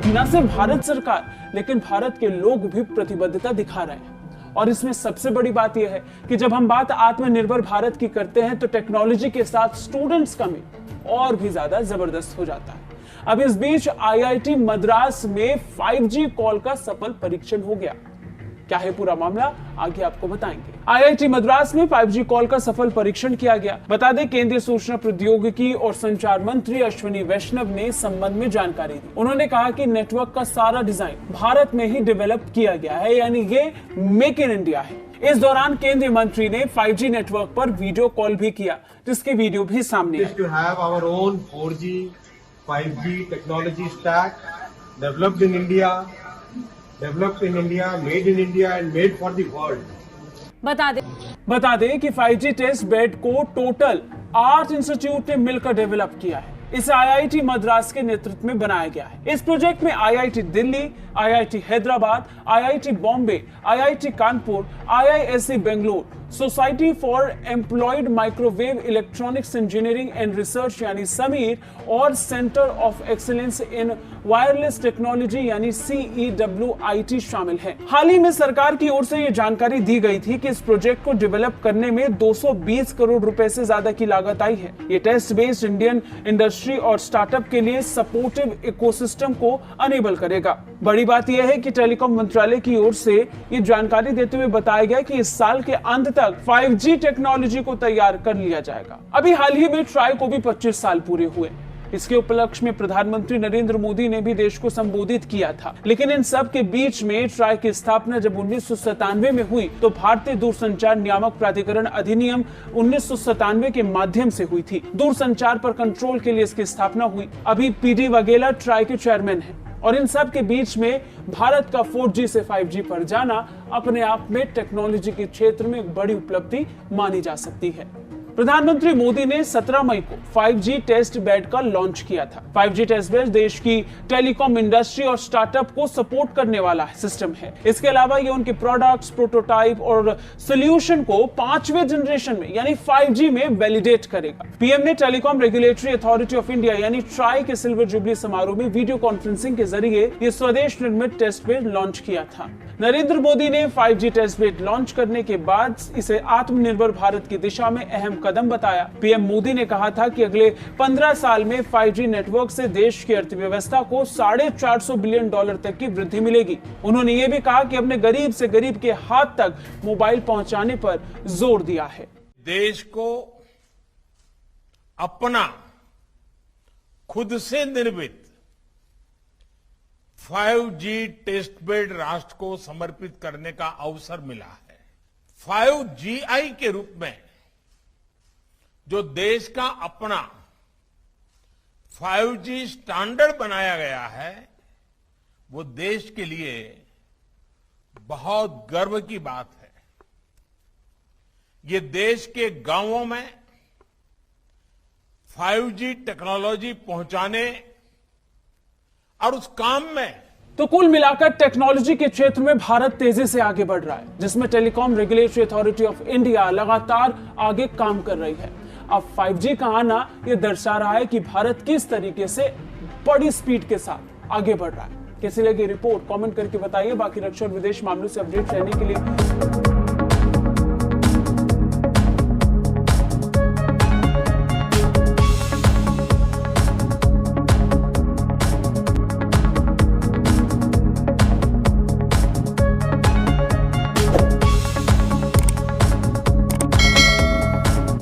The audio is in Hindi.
न सिर्फ भारत सरकार लेकिन भारत के लोग भी प्रतिबद्धता दिखा रहे हैं। और इसमें सबसे बड़ी बात यह है कि जब हम बात आत्मनिर्भर भारत की करते हैं तो टेक्नोलॉजी के साथ स्टूडेंट्स का मिल और भी ज्यादा जबरदस्त हो जाता है। अब इस बीच आईआईटी मद्रास में 5G कॉल का सफल परीक्षण हो गया। क्या है पूरा मामला, आगे आपको बताएंगे। आईआईटी मद्रास में 5G कॉल का सफल परीक्षण किया गया। बता दें, केंद्रीय सूचना प्रौद्योगिकी और संचार मंत्री अश्विनी वैष्णव ने इस संबंध में जानकारी दी। उन्होंने कहा कि नेटवर्क का सारा डिजाइन भारत में ही डेवलप किया गया है, यानी ये मेक इन इंडिया है। इस दौरान केंद्रीय मंत्री ने 5G नेटवर्क पर वीडियो कॉल भी किया, जिसके वीडियो भी सामने है। To have our own 4G, 5G technology stack developed in India, made in India and made for the world. बता दें कि 5G टेस्ट बेड को टोटल 8 इंस्टीट्यूट ने मिलकर डेवलप किया है। इसे आईआईटी मद्रास के नेतृत्व में बनाया गया है। इस प्रोजेक्ट में IIT Delhi, IIT Hyderabad, IIT Bombay, IIT Kanpur, IISc Bengaluru, society for employed microwave electronics engineering and research यानी समीर और centre of excellence in wireless technology यानी CEWIT शामिल है। हाल ही में सरकार की ओर से यह जानकारी दी गई थी कि इस प्रोजेक्ट को डेवलप करने में 220 करोड़ रुपए से ज्यादा की लागत आई है। ये टेस्ट बेस्ड इंडियन इंडस्ट्री और स्टार्टअप के लिए सपोर्टिव इकोसिस्टम को अनेबल करेगा। बड़ी बात यह है कि टेलीकॉम मंत्रालय की ओर से ये जानकारी देते हुए बताया गया कि इस साल के अंत तक 5G टेक्नोलॉजी को तैयार कर लिया जाएगा। अभी हाल ही में ट्राई को भी 25 साल पूरे हुए। इसके उपलक्ष्य में प्रधानमंत्री नरेंद्र मोदी ने भी देश को संबोधित किया था। लेकिन इन सब के बीच में ट्राई की स्थापना जब 1997 में हुई तो भारतीय दूरसंचार नियामक प्राधिकरण अधिनियम 1997 के माध्यम से हुई थी। दूरसंचार पर कंट्रोल के लिए इसकी स्थापना हुई। अभी PD वाघेला ट्राई के चेयरमैन हैं। और इन सब के बीच में भारत का 4G से 5G पर जाना अपने आप में टेक्नोलॉजी के क्षेत्र में एक बड़ी उपलब्धि मानी जा सकती है। प्रधानमंत्री मोदी ने 17 मई को 5G टेस्ट बेड का लॉन्च किया था। 5G टेस्ट बेड देश की टेलीकॉम इंडस्ट्री और स्टार्टअप को सपोर्ट करने वाला सिस्टम है। इसके अलावा ये उनके प्रोडक्ट्स, प्रोटोटाइप और सोल्यूशन को 5वें जनरेशन में यानी 5G में वैलिडेट करेगा। पीएम ने telecom regulatory authority of India यानी ट्राई के सिल्वर जुबली समारोह में वीडियो कॉन्फ्रेंसिंग के जरिए ये स्वदेश निर्मित टेस्ट बेड लॉन्च किया था। नरेंद्र मोदी ने 5G टेस्ट बेड लॉन्च करने के बाद इसे आत्मनिर्भर भारत की दिशा में अहम कदम बताया। पीएम मोदी ने कहा था कि अगले 15 साल में 5G नेटवर्क से देश की अर्थव्यवस्था को $450 बिलियन तक की वृद्धि मिलेगी। उन्होंने ये भी कहा कि अपने गरीब से गरीब के हाथ तक मोबाइल पहुंचाने पर जोर दिया है। देश को अपना खुद से निर्मित 5G टेस्ट बेड राष्ट्र को समर्पित करने का अवसर मिला है। 5GI के रूप में जो देश का अपना 5G स्टैंडर्ड बनाया गया है, वो देश के लिए बहुत गर्व की बात है। ये देश के गांवों में 5G टेक्नोलॉजी पहुंचाने और उस काम में तो कुल मिलाकर टेक्नोलॉजी के क्षेत्र में भारत तेजी से आगे बढ़ रहा है, जिसमें telecom regulatory authority of India लगातार आगे काम कर रही है। अब 5G का आना यह दर्शा रहा है कि भारत किस तरीके से बड़ी स्पीड के साथ आगे बढ़ रहा है। कैसी लगी रिपोर्ट कमेंट करके बताइए। बाकी रक्षा और विदेश मामलों से अपडेट रहने के लिए